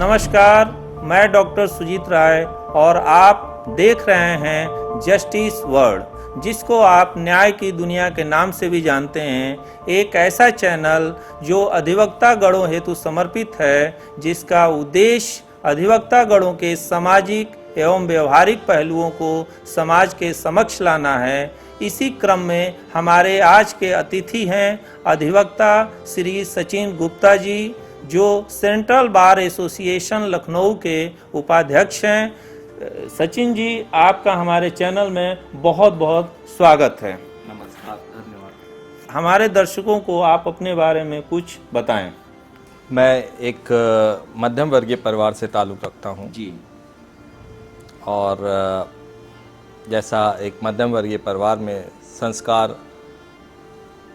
नमस्कार, मैं डॉक्टर सुजीत राय और आप देख रहे हैं जस्टिस वर्ल्ड, जिसको आप न्याय की दुनिया के नाम से भी जानते हैं। एक ऐसा चैनल जो अधिवक्ता गणों हेतु समर्पित है, जिसका उद्देश्य अधिवक्ता गणों के सामाजिक एवं व्यवहारिक पहलुओं को समाज के समक्ष लाना है। इसी क्रम में हमारे आज के अतिथि हैं अधिवक्ता श्री सचिन गुप्ता जी, जो सेंट्रल बार एसोसिएशन लखनऊ के उपाध्यक्ष हैं। सचिन जी, आपका हमारे चैनल में बहुत बहुत स्वागत है। नमस्कार, धन्यवाद। हमारे दर्शकों को आप अपने बारे में कुछ बताएं। मैं एक मध्यम वर्गीय परिवार से ताल्लुक़ रखता हूं जी। और जैसा एक मध्यम वर्गीय परिवार में संस्कार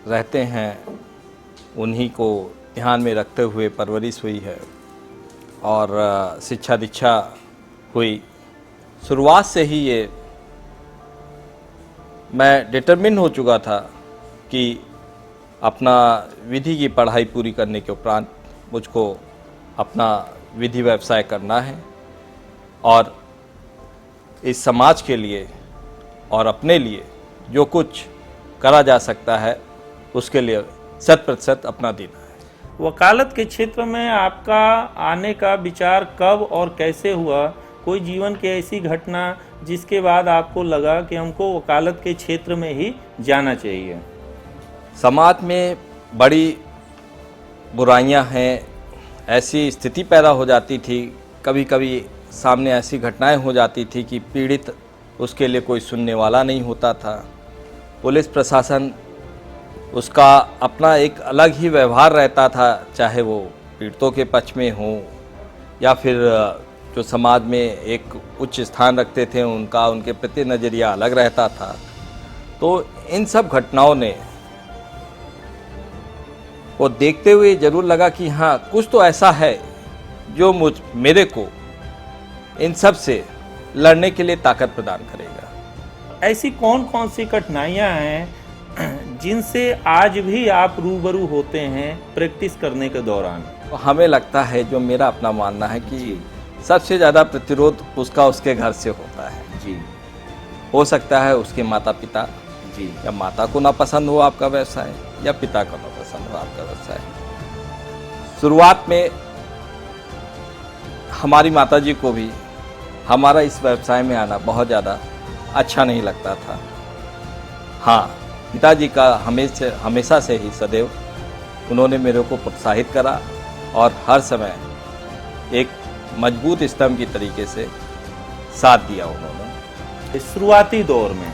रहते हैं, उन्हीं को ध्यान में रखते हुए परवरिश हुई है और शिक्षा दीक्षा हुई। शुरुआत से ही ये मैं डिटरमिन हो चुका था कि अपना विधि की पढ़ाई पूरी करने के उपरांत मुझको अपना विधि व्यवसाय करना है और इस समाज के लिए और अपने लिए जो कुछ करा जा सकता है उसके लिए 100% अपना देना है। वकालत के क्षेत्र में आपका आने का विचार कब और कैसे हुआ? कोई जीवन की ऐसी घटना जिसके बाद आपको लगा कि हमको वकालत के क्षेत्र में ही जाना चाहिए? समाज में बड़ी बुराइयां हैं, ऐसी स्थिति पैदा हो जाती थी, कभी कभी सामने ऐसी घटनाएं हो जाती थी कि पीड़ित उसके लिए कोई सुनने वाला नहीं होता था। पुलिस प्रशासन उसका अपना एक अलग ही व्यवहार रहता था, चाहे वो पीड़ितों के पक्ष में हो या फिर जो समाज में एक उच्च स्थान रखते थे उनका उनके प्रति नज़रिया अलग रहता था। तो इन सब घटनाओं ने वो देखते हुए ज़रूर लगा कि हाँ, कुछ तो ऐसा है जो मेरे को इन सब से लड़ने के लिए ताकत प्रदान करेगा। ऐसी कौन कौन सी कठिनाइयां हैं जिनसे आज भी आप रूबरू होते हैं प्रैक्टिस करने के दौरान? तो हमें लगता है, जो मेरा अपना मानना है, कि सबसे ज़्यादा प्रतिरोध उसके घर से होता है। जी। हो सकता है उसके माता पिता, जी, या माता को ना पसंद हो आपका व्यवसाय या पिता को ना पसंद हो आपका व्यवसाय। शुरुआत में हमारी माताजी को भी हमारा इस व्यवसाय में आना बहुत ज़्यादा अच्छा नहीं लगता था। हाँ, पिताजी का हमेशा से ही सदैव उन्होंने मेरे को प्रोत्साहित करा और हर समय एक मजबूत स्तंभ की तरीके से साथ दिया उन्होंने। शुरुआती दौर में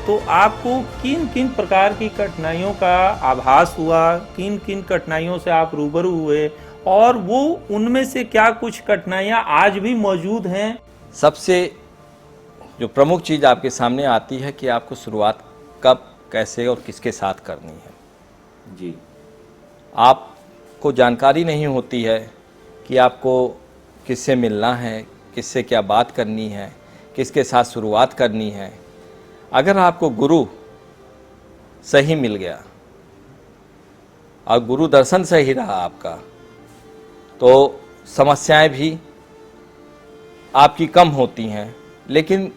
तो आपको किन किन प्रकार की कठिनाइयों का आभास हुआ, किन किन कठिनाइयों से आप रूबरू हुए, और वो उनमें से क्या कुछ कठिनाइयाँ आज भी मौजूद हैं? सबसे जो प्रमुख चीज़ आपके सामने आती है कि आपको शुरुआत कब, कैसे और किसके साथ करनी है। जी। आपको जानकारी नहीं होती है कि आपको किससे मिलना है, किससे क्या बात करनी है, किसके साथ शुरुआत करनी है। अगर आपको गुरु सही मिल गया और गुरु दर्शन सही रहा आपका, तो समस्याएं भी आपकी कम होती हैं। लेकिन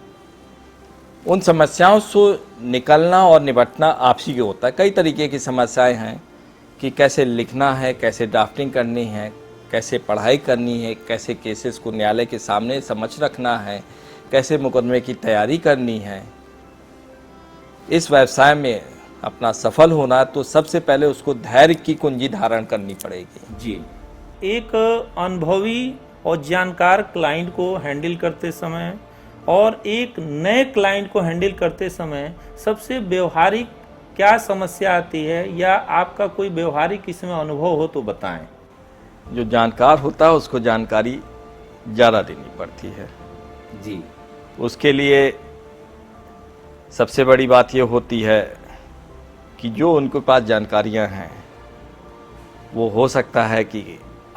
उन समस्याओं से निकलना और निपटना आपसी के होता है। कई तरीके की समस्याएं हैं कि कैसे लिखना है, कैसे ड्राफ्टिंग करनी है, कैसे पढ़ाई करनी है, कैसे केसेस को न्यायालय के सामने समझ रखना है, कैसे मुकदमे की तैयारी करनी है। इस व्यवसाय में अपना सफल होना तो सबसे पहले उसको धैर्य की कुंजी धारण करनी पड़ेगी। जी। एक अनुभवी और जानकार क्लाइंट को हैंडल करते समय और एक नए क्लाइंट को हैंडल करते समय सबसे व्यवहारिक क्या समस्या आती है, या आपका कोई व्यवहारिक इसमें अनुभव हो तो बताएं। जो जानकार होता है उसको जानकारी ज़्यादा देनी पड़ती है। जी। उसके लिए सबसे बड़ी बात ये होती है कि जो उनके पास जानकारियां हैं वो हो सकता है कि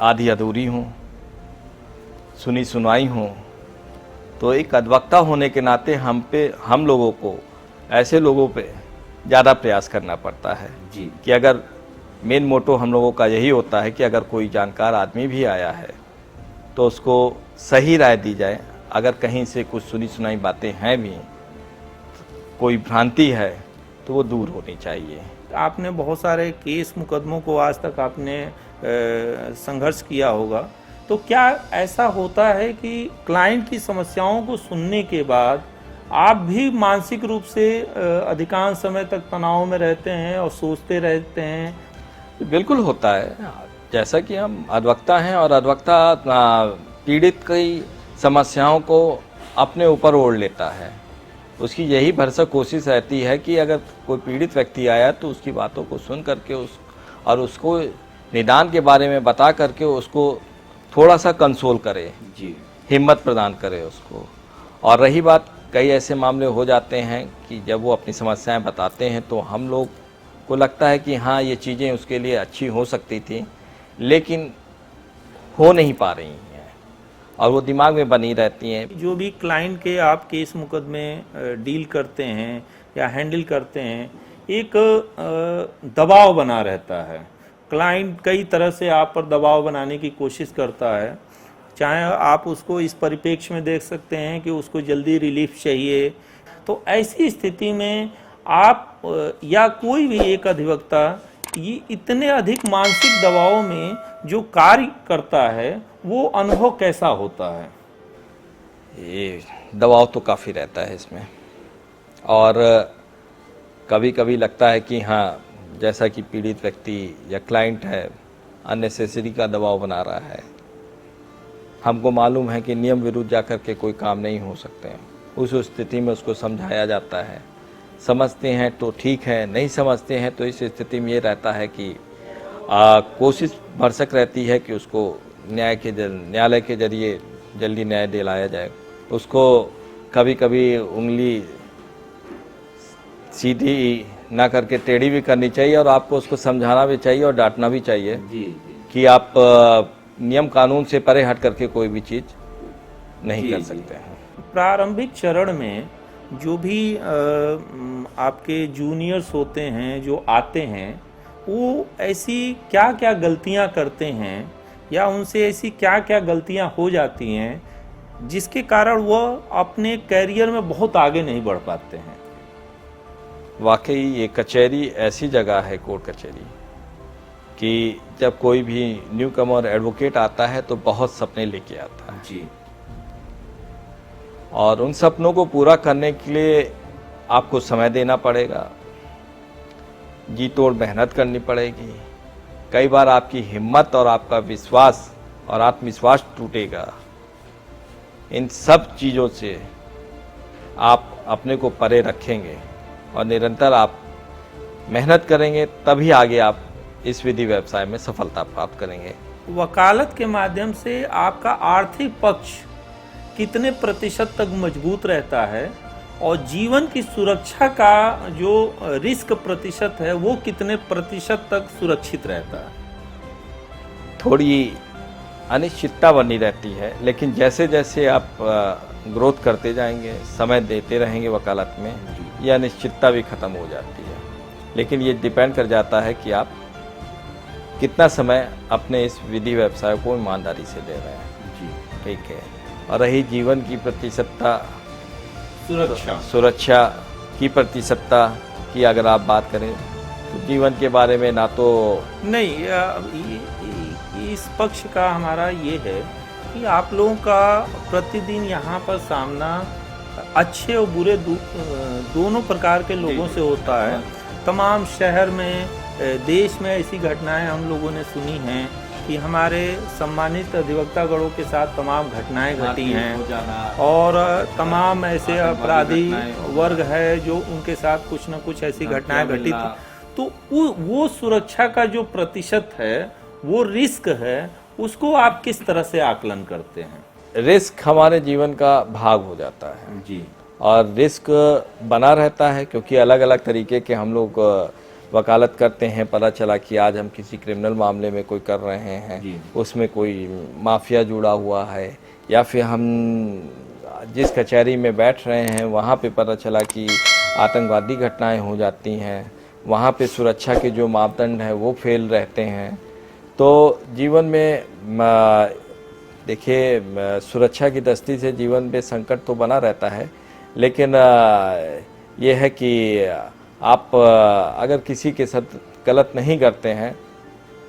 आधी अधूरी हों, सुनी सुनाई हों। तो एक अधिवक्ता होने के नाते हम लोगों को ऐसे लोगों पे ज़्यादा प्रयास करना पड़ता है। जी। कि अगर मेन मोटो हम लोगों का यही होता है कि अगर कोई जानकार आदमी भी आया है तो उसको सही राय दी जाए। अगर कहीं से कुछ सुनी सुनाई बातें हैं भी, कोई भ्रांति है, तो वो दूर होनी चाहिए। आपने बहुत सारे केस मुकदमों को आज तक आपने संघर्ष किया होगा, तो क्या ऐसा होता है कि क्लाइंट की समस्याओं को सुनने के बाद आप भी मानसिक रूप से अधिकांश समय तक तनाव में रहते हैं और सोचते रहते हैं? बिल्कुल होता है। जैसा कि हम अधिवक्ता हैं और अधिवक्ता पीड़ित की समस्याओं को अपने ऊपर ओढ़ लेता है। उसकी यही भरसक कोशिश रहती है कि अगर कोई पीड़ित व्यक्ति आया तो उसकी बातों को सुन करके उसको निदान के बारे में बता करके उसको थोड़ा सा कंसोल करे, हिम्मत प्रदान करे उसको। और रही बात, कई ऐसे मामले हो जाते हैं कि जब वो अपनी समस्याएं बताते हैं तो हम लोग को लगता है कि हाँ, ये चीज़ें उसके लिए अच्छी हो सकती थी, लेकिन हो नहीं पा रही हैं और वो दिमाग में बनी रहती हैं। जो भी क्लाइंट के आप केस मुकदमे डील करते हैं या हैंडल करते हैं, एक दबाव बना रहता है। क्लाइंट कई तरह से आप पर दबाव बनाने की कोशिश करता है, चाहे आप उसको इस परिप्रेक्ष्य में देख सकते हैं कि उसको जल्दी रिलीफ चाहिए। तो ऐसी स्थिति में आप या कोई भी एक अधिवक्ता ये इतने अधिक मानसिक दबाव में जो कार्य करता है, वो अनुभव कैसा होता है? ये दबाव तो काफ़ी रहता है इसमें, और कभी कभी लगता है कि हाँ, जैसा कि पीड़ित व्यक्ति या क्लाइंट है अननेसेसरी का दबाव बना रहा है। हमको मालूम है कि नियम विरुद्ध जाकर के कोई काम नहीं हो सकते हैं। उस स्थिति में उसको समझाया जाता है, समझते हैं तो ठीक है, नहीं समझते हैं तो इस स्थिति में ये रहता है कि कोशिश भरसक रहती है कि उसको न्यायालय के जरिए जल्दी न्याय दिलाया जाए। उसको कभी कभी उंगली सीधी ना करके टेढ़ी भी करनी चाहिए, और आपको उसको समझाना भी चाहिए और डांटना भी चाहिए कि आप नियम कानून से परे हट करके कोई भी चीज़ नहीं कर सकते हैं। प्रारंभिक चरण में जो भी आपके जूनियर्स होते हैं जो आते हैं, वो ऐसी क्या क्या गलतियां करते हैं या उनसे ऐसी क्या क्या गलतियां हो जाती हैं जिसके कारण वो अपने कैरियर में बहुत आगे नहीं बढ़ पाते हैं? वाकई ये कचहरी ऐसी जगह है, कोर्ट कचहरी, कि जब कोई भी न्यू कमर एडवोकेट आता है तो बहुत सपने लेके आता है जी, और उन सपनों को पूरा करने के लिए आपको समय देना पड़ेगा, जी तोड़ मेहनत करनी पड़ेगी। कई बार आपकी हिम्मत और आपका विश्वास और आत्मविश्वास टूटेगा। इन सब चीज़ों से आप अपने को परे रखेंगे और निरंतर आप मेहनत करेंगे, तभी आगे आप इस विधि व्यवसाय में सफलता प्राप्त करेंगे। वकालत के माध्यम से आपका आर्थिक पक्ष कितने प्रतिशत तक मजबूत रहता है और जीवन की सुरक्षा का जो रिस्क प्रतिशत है वो कितने प्रतिशत तक सुरक्षित रहता है? थोड़ी अनिश्चितता बनी रहती है, लेकिन जैसे जैसे आप ग्रोथ करते जाएंगे, समय देते रहेंगे वकालत में, यह अनिश्चितता भी ख़त्म हो जाती है। लेकिन ये डिपेंड कर जाता है कि आप कितना समय अपने इस विधि व्यवसाय को ईमानदारी से दे रहे हैं। जी, ठीक है। और रही जीवन की प्रतिशतता, सुरक्षा की प्रतिशतता की अगर आप बात करें तो जीवन के बारे में ना तो नहीं, इस पक्ष का हमारा ये है कि आप लोगों का प्रतिदिन यहाँ पर सामना अच्छे और बुरे दोनों प्रकार के लोगों से होता है। तमाम शहर में, देश में ऐसी घटनाएं हम लोगों ने सुनी हैं कि हमारे सम्मानित अधिवक्तागणों के साथ तमाम घटनाएं घटी हैं और तमाम ऐसे अपराधी वर्ग है जो उनके साथ कुछ न कुछ ऐसी घटनाएं घटी थी। तो वो सुरक्षा का जो प्रतिशत है, वो रिस्क है, उसको आप किस तरह से आकलन करते हैं? रिस्क हमारे जीवन का भाग हो जाता है जी, और रिस्क बना रहता है क्योंकि अलग अलग तरीके के हम लोग वकालत करते हैं। पता चला कि आज हम किसी क्रिमिनल मामले में कोई कर रहे हैं, उसमें कोई माफिया जुड़ा हुआ है, या फिर हम जिस कचहरी में बैठ रहे हैं वहाँ पे पता चला कि आतंकवादी घटनाएं हो जाती हैं, वहाँ पे सुरक्षा के जो मापदंड हैं वो फेल रहते हैं। तो जीवन में देखिए, सुरक्षा की दृष्टि से जीवन में संकट तो बना रहता है, लेकिन ये है कि आप अगर किसी के साथ गलत नहीं करते हैं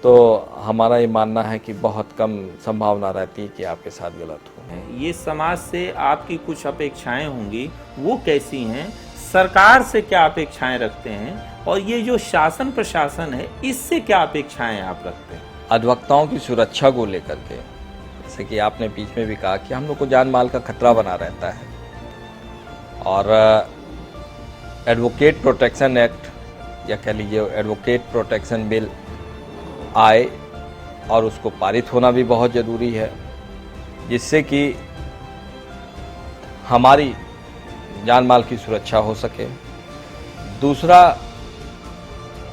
तो हमारा ये मानना है कि बहुत कम संभावना रहती है कि आपके साथ गलत हो। ये समाज से आपकी कुछ अपेक्षाएं होंगी, वो कैसी हैं? सरकार से क्या अपेक्षाएं रखते हैं? और ये जो शासन प्रशासन है, इससे क्या अपेक्षाएं आप रखते हैं? अधिवक्ताओं की सुरक्षा को लेकर के, जैसे कि आपने बीच में भी कहा कि हम लोग को जान माल का खतरा बना रहता है, और एडवोकेट प्रोटेक्शन एक्ट या कह लीजिए एडवोकेट प्रोटेक्शन बिल आए और उसको पारित होना भी बहुत ज़रूरी है, जिससे कि हमारी जान माल की सुरक्षा हो सके। दूसरा,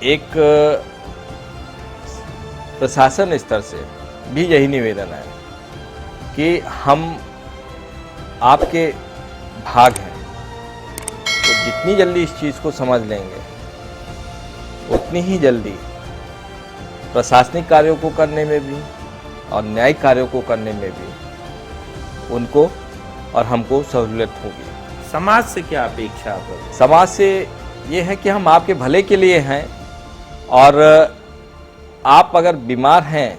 एक प्रशासन स्तर से भी यही निवेदन है कि हम आपके भाग हैं, तो जितनी जल्दी इस चीज़ को समझ लेंगे उतनी ही जल्दी प्रशासनिक कार्यों को करने में भी और न्यायिक कार्यों को करने में भी उनको और हमको सहूलियत होगी। समाज से क्या अपेक्षा आप रखते हैं? समाज से ये है कि हम आपके भले के लिए हैं, और आप अगर बीमार हैं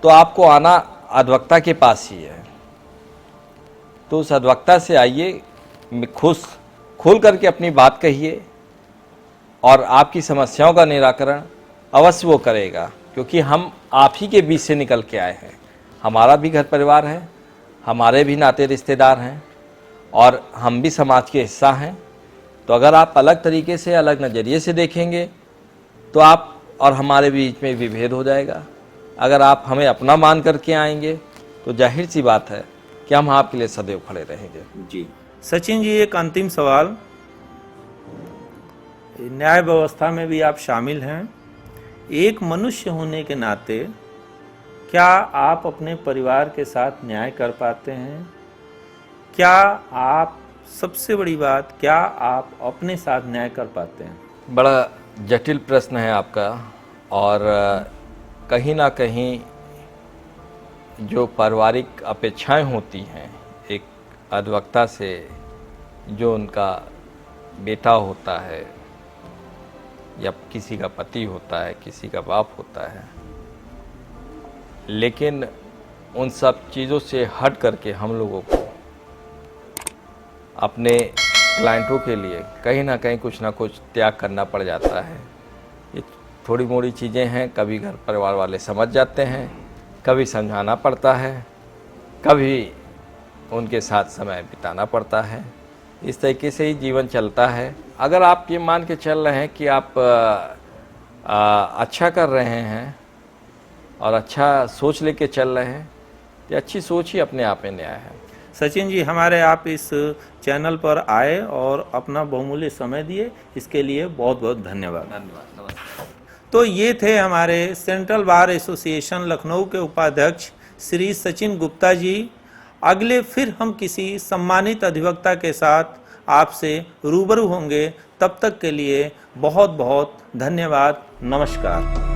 तो आपको आना अधिवक्ता के पास ही है, तो उस अधिवक्ता से आइए, खोल करके अपनी बात कहिए और आपकी समस्याओं का निराकरण अवश्य वो करेगा, क्योंकि हम आप ही के बीच से निकल के आए हैं। हमारा भी घर परिवार है, हमारे भी नाते रिश्तेदार हैं, और हम भी समाज के हिस्सा हैं। तो अगर आप अलग तरीके से, अलग नज़रिए से देखेंगे तो आप और हमारे बीच में विभेद हो जाएगा। अगर आप हमें अपना मान करके आएंगे तो जाहिर सी बात है कि हम आपके लिए सदैव खड़े रहेंगे। जी सचिन जी, एक अंतिम सवाल, न्याय व्यवस्था में भी आप शामिल हैं, एक मनुष्य होने के नाते क्या आप अपने परिवार के साथ न्याय कर पाते हैं? क्या आप, सबसे बड़ी बात, क्या आप अपने साथ न्याय कर पाते हैं? बड़ा जटिल प्रश्न है आपका, और कहीं ना कहीं जो पारिवारिक अपेक्षाएं होती हैं एक अधिवक्ता से, जो उनका बेटा होता है या किसी का पति होता है, किसी का बाप होता है, लेकिन उन सब चीज़ों से हट करके हम लोगों को अपने क्लाइंटों के लिए कहीं ना कहीं कुछ ना कुछ त्याग करना पड़ जाता है। ये थोड़ी मोड़ी चीज़ें हैं, कभी घर परिवार वाले समझ जाते हैं, कभी समझाना पड़ता है, कभी उनके साथ समय बिताना पड़ता है। इस तरीके से ही जीवन चलता है। अगर आप ये मान के चल रहे हैं कि आप अच्छा कर रहे हैं और अच्छा सोच लेके चल रहे हैं, तो अच्छी सोच ही अपने आप में न्याय है। सचिन जी, हमारे आप इस चैनल पर आए और अपना बहुमूल्य समय दिए, इसके लिए बहुत बहुत धन्यवाद। नमस्कार। तो ये थे हमारे सेंट्रल बार एसोसिएशन लखनऊ के उपाध्यक्ष श्री सचिन गुप्ता जी। अगले फिर हम किसी सम्मानित अधिवक्ता के साथ आपसे रूबरू होंगे। तब तक के लिए बहुत बहुत धन्यवाद। नमस्कार।